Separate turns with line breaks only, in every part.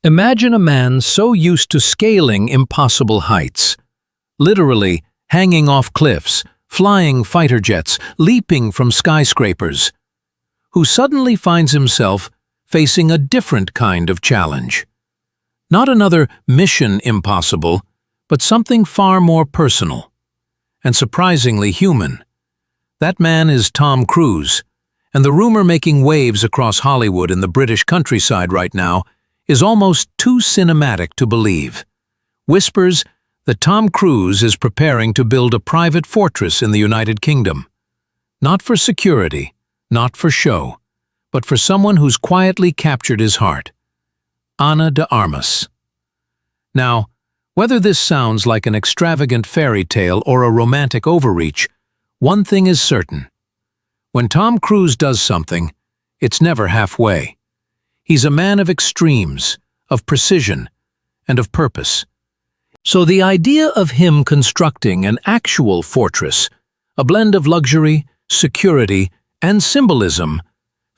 Imagine a man so used to scaling impossible heights, literally hanging off cliffs, flying fighter jets, leaping from skyscrapers, who suddenly finds himself facing a different kind of challenge. Not another mission impossible, but something far more personal and surprisingly human. That man is Tom Cruise, and the rumor making waves across Hollywood and the British countryside right now is almost too cinematic to believe. Whispers that Tom Cruise is preparing to build a private fortress in the United Kingdom. Not for security, not for show, but for someone who's quietly captured his heart. Ana de Armas. Now, whether this sounds like an extravagant fairy tale or a romantic overreach, one thing is certain. When Tom Cruise does something, it's never halfway. He's a man of extremes, of precision, and of purpose. So the idea of him constructing an actual fortress, a blend of luxury, security, and symbolism,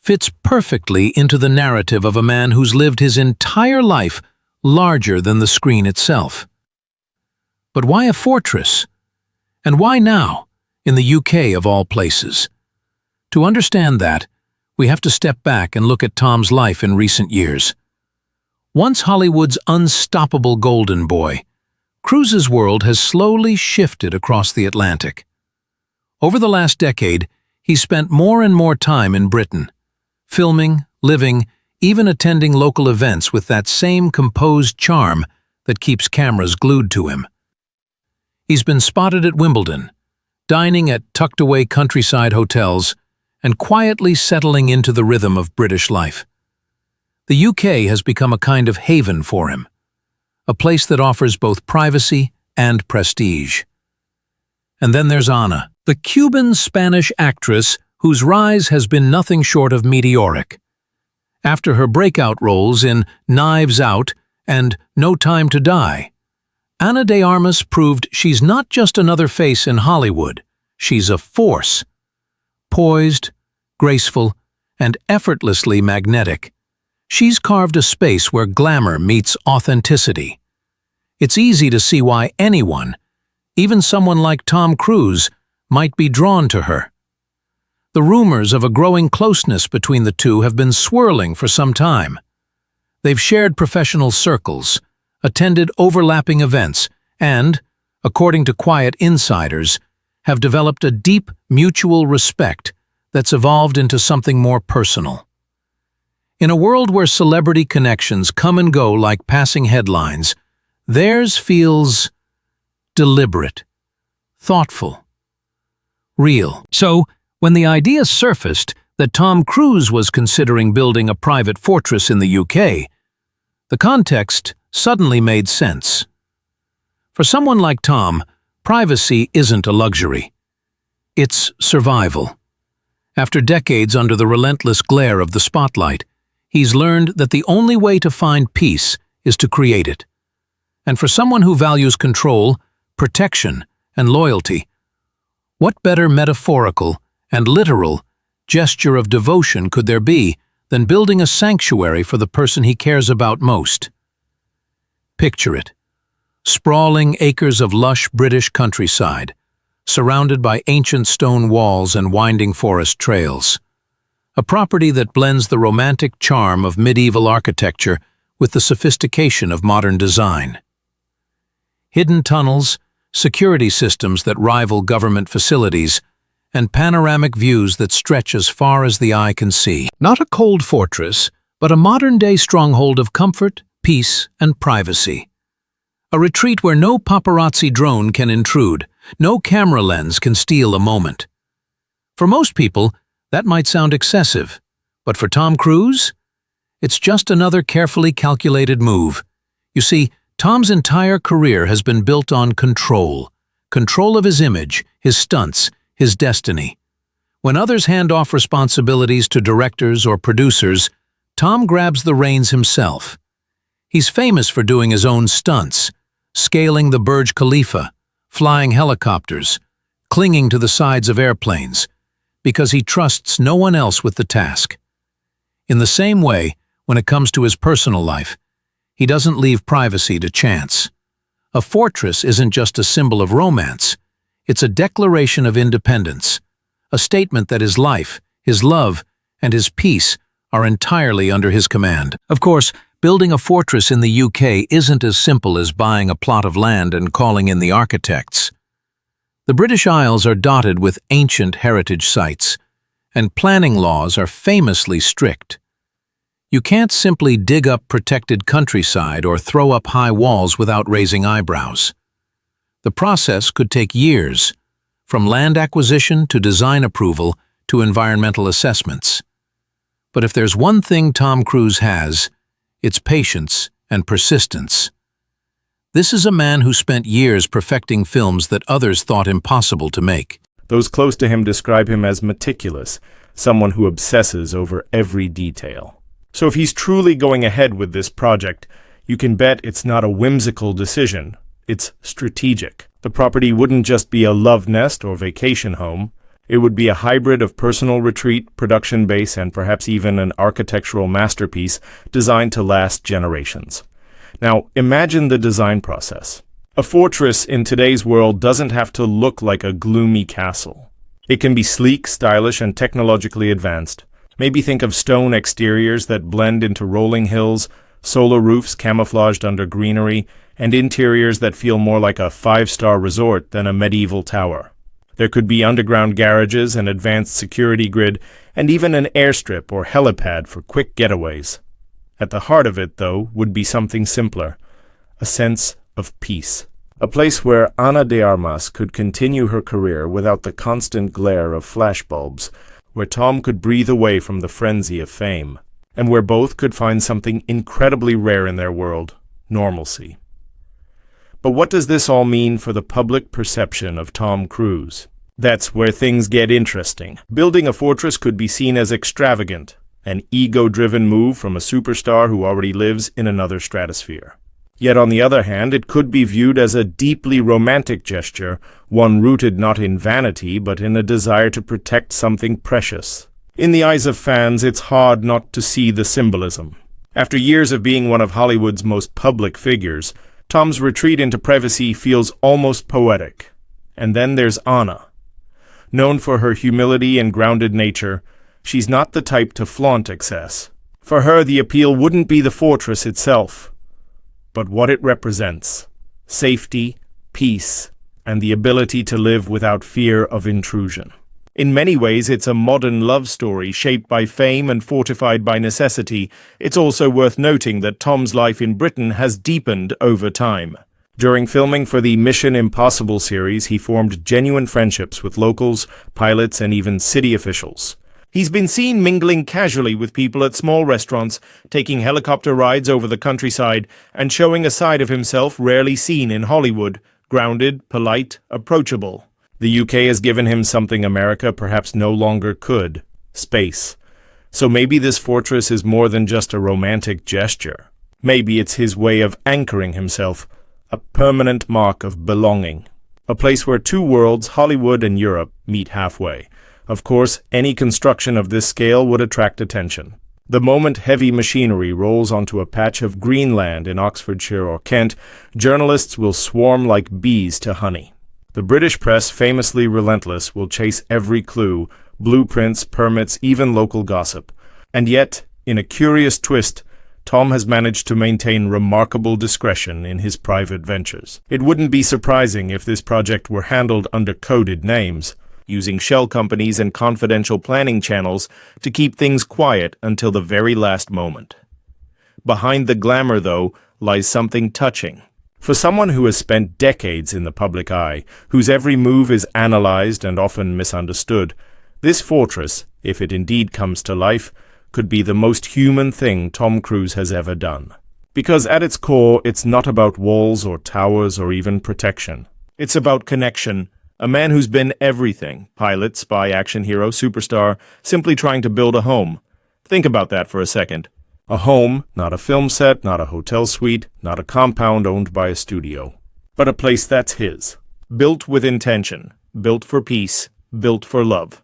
fits perfectly into the narrative of a man who's lived his entire life larger than the screen itself. But why a fortress? And why now, in the UK of all places? To understand that, we have to step back and look at Tom's life in recent years. Once Hollywood's unstoppable golden boy, Cruise's world has slowly shifted across the Atlantic. Over the last decade, he's spent more and more time in Britain, filming, living, even attending local events with that same composed charm that keeps cameras glued to him. He's been spotted at Wimbledon, dining at tucked-away countryside hotels, and quietly settling into the rhythm of British life. The UK has become a kind of haven for him, a place that offers both privacy and prestige. And then there's Ana, the Cuban-Spanish actress whose rise has been nothing short of meteoric. After her breakout roles in Knives Out and No Time to Die, Ana de Armas proved she's not just another face in Hollywood, she's a force. Poised, graceful, and effortlessly magnetic, she's carved a space where glamour meets authenticity. It's easy to see why anyone, even someone like Tom Cruise, might be drawn to her. The rumors of a growing closeness between the two have been swirling for some time. They've shared professional circles, attended overlapping events, and, according to quiet insiders, have developed a deep mutual respect that's evolved into something more personal. In a world where celebrity connections come and go like passing headlines, theirs feels deliberate, thoughtful, real. So, when the idea surfaced that Tom Cruise was considering building a private fortress in the UK, the context suddenly made sense. For someone like Tom, privacy isn't a luxury. It's survival. After decades under the relentless glare of the spotlight, he's learned that the only way to find peace is to create it. And for someone who values control, protection, and loyalty, what better metaphorical and literal gesture of devotion could there be than building a sanctuary for the person he cares about most? Picture it. Sprawling acres of lush British countryside, surrounded by ancient stone walls and winding forest trails. A property that blends the romantic charm of medieval architecture with the sophistication of modern design. Hidden tunnels, security systems that rival government facilities, and panoramic views that stretch as far as the eye can see. Not a cold fortress, but a modern-day stronghold of comfort, peace, and privacy. A retreat where no paparazzi drone can intrude, no camera lens can steal a moment. For most people, that might sound excessive, but for Tom Cruise, it's just another carefully calculated move. You see, Tom's entire career has been built on control. Control of his image, his stunts, his destiny. When others hand off responsibilities to directors or producers, Tom grabs the reins himself. He's famous for doing his own stunts, scaling the Burj Khalifa, flying helicopters, clinging to the sides of airplanes, because he trusts no one else with the task. In the same way, when it comes to his personal life, He doesn't leave privacy to chance. A fortress isn't just a symbol of romance. It's a declaration of independence, a statement that his life, his love, and his peace are entirely under his command. Of course, building a fortress in the UK isn't as simple as buying a plot of land and calling in the architects. The British Isles are dotted with ancient heritage sites, and planning laws are famously strict. You can't simply dig up protected countryside or throw up high walls without raising eyebrows. The process could take years, from land acquisition to design approval to environmental assessments. But if there's one thing Tom Cruise has, it's patience and persistence. This is a man who spent years perfecting films that others thought impossible to make.
Those close to him describe him as meticulous, someone who obsesses over every detail. So if he's truly going ahead with this project, you can bet it's not a whimsical decision. It's strategic. The property wouldn't just be a love nest or vacation home. It would be a hybrid of personal retreat, production base, and perhaps even an architectural masterpiece designed to last generations. Now, imagine the design process. A fortress in today's world doesn't have to look like a gloomy castle. It can be sleek, stylish, and technologically advanced. Maybe think of stone exteriors that blend into rolling hills, solar roofs camouflaged under greenery, and interiors that feel more like a five-star resort than a medieval tower. There could be underground garages, an advanced security grid, and even an airstrip or helipad for quick getaways. At the heart of it, though, would be something simpler, a sense of peace. A place where Ana de Armas could continue her career without the constant glare of flashbulbs, where Tom could breathe away from the frenzy of fame, and where both could find something incredibly rare in their world, normalcy. But what does this all mean for the public perception of Tom Cruise? That's where things get interesting. Building a fortress could be seen as extravagant, an ego-driven move from a superstar who already lives in another stratosphere. Yet on the other hand, it could be viewed as a deeply romantic gesture, one rooted not in vanity but in a desire to protect something precious. In the eyes of fans, it's hard not to see the symbolism. After years of being one of Hollywood's most public figures, Tom's retreat into privacy feels almost poetic. And then there's Ana. Known for her humility and grounded nature, she's not the type to flaunt excess. For her, the appeal wouldn't be the fortress itself, but what it represents: safety, peace, and the ability to live without fear of intrusion. In many ways, it's a modern love story shaped by fame and fortified by necessity. It's also worth noting that Tom's life in Britain has deepened over time. During filming for the Mission Impossible series, he formed genuine friendships with locals, pilots, and even city officials. He's been seen mingling casually with people at small restaurants, taking helicopter rides over the countryside, and showing a side of himself rarely seen in Hollywood: grounded, polite, approachable. The UK has given him something America perhaps no longer could: space. So maybe this fortress is more than just a romantic gesture. Maybe it's his way of anchoring himself, a permanent mark of belonging. A place where two worlds, Hollywood and Europe, meet halfway. Of course, any construction of this scale would attract attention. The moment heavy machinery rolls onto a patch of green land in Oxfordshire or Kent, journalists will swarm like bees to honey. The British press, famously relentless, will chase every clue: blueprints, permits, even local gossip. And yet, in a curious twist, Tom has managed to maintain remarkable discretion in his private ventures. It wouldn't be surprising if this project were handled under coded names, using shell companies and confidential planning channels to keep things quiet until the very last moment. Behind the glamour, though, lies something touching. For someone who has spent decades in the public eye, whose every move is analyzed and often misunderstood, this fortress, if it indeed comes to life, could be the most human thing Tom Cruise has ever done. Because at its core, it's not about walls or towers or even protection. It's about connection. A man who's been everything: pilot, spy, action hero, superstar, simply trying to build a home. Think about that for a second. A home, not a film set, not a hotel suite, not a compound owned by a studio, but a place that's his. Built with intention, built for peace, built for love.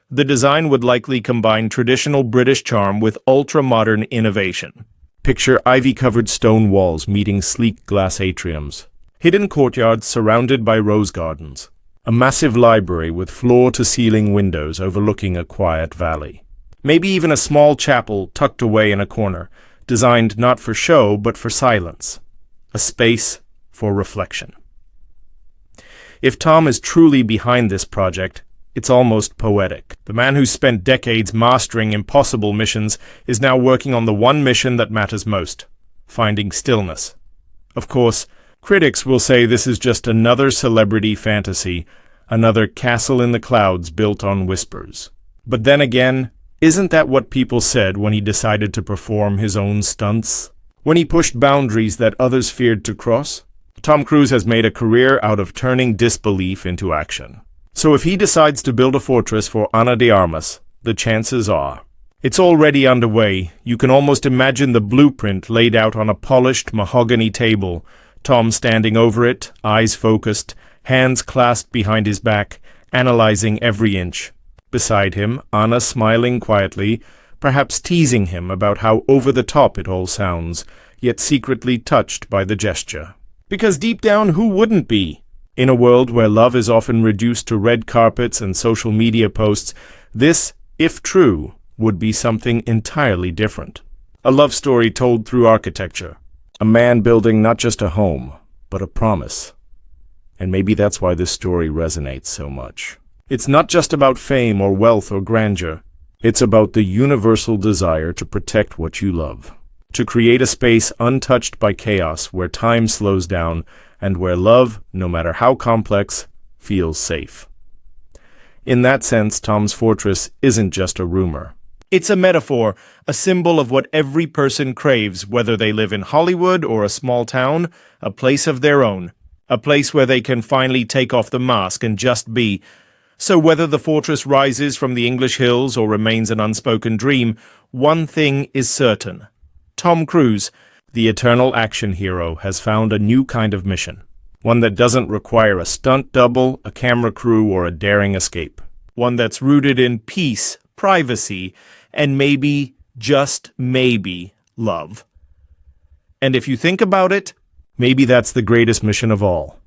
The design would likely combine traditional British charm with ultra-modern innovation. Picture ivy-covered stone walls meeting sleek glass atriums, hidden courtyards surrounded by rose gardens, a massive library with floor-to-ceiling windows overlooking a quiet valley. Maybe even a small chapel tucked away in a corner, designed not for show but for silence, a space for reflection. If Tom is truly behind this project, it's almost poetic. The man who spent decades mastering impossible missions is now working on the one mission that matters most, finding stillness. Of course, critics will say this is just another celebrity fantasy, another castle in the clouds built on whispers. But then again, isn't that what people said when he decided to perform his own stunts? When he pushed boundaries that others feared to cross? Tom Cruise has made a career out of turning disbelief into action. So if he decides to build a fortress for Ana de Armas, the chances are it's already underway. You can almost imagine the blueprint laid out on a polished mahogany table, Tom standing over it, eyes focused, hands clasped behind his back, analyzing every inch. Beside him, Ana smiling quietly, perhaps teasing him about how over-the-top it all sounds, yet secretly touched by the gesture. Because deep down, who wouldn't be? In a world where love is often reduced to red carpets and social media posts, this, if true, would be something entirely different. A love story told through architecture. A man building not just a home, but a promise. And maybe that's why this story resonates so much. It's not just about fame or wealth or grandeur. It's about the universal desire to protect what you love. To create a space untouched by chaos where time slows down and where love, no matter how complex, feels safe. In that sense, Tom's fortress isn't just a rumor. It's a metaphor, a symbol of what every person craves, whether they live in Hollywood or a small town, a place of their own, a place where they can finally take off the mask and just be. So whether the fortress rises from the English hills or remains an unspoken dream, one thing is certain. Tom Cruise, the eternal action hero, has found a new kind of mission. One that doesn't require a stunt double, a camera crew, or a daring escape. One that's rooted in peace, privacy, and maybe, just maybe, love. And if you think about it, maybe that's the greatest mission of all.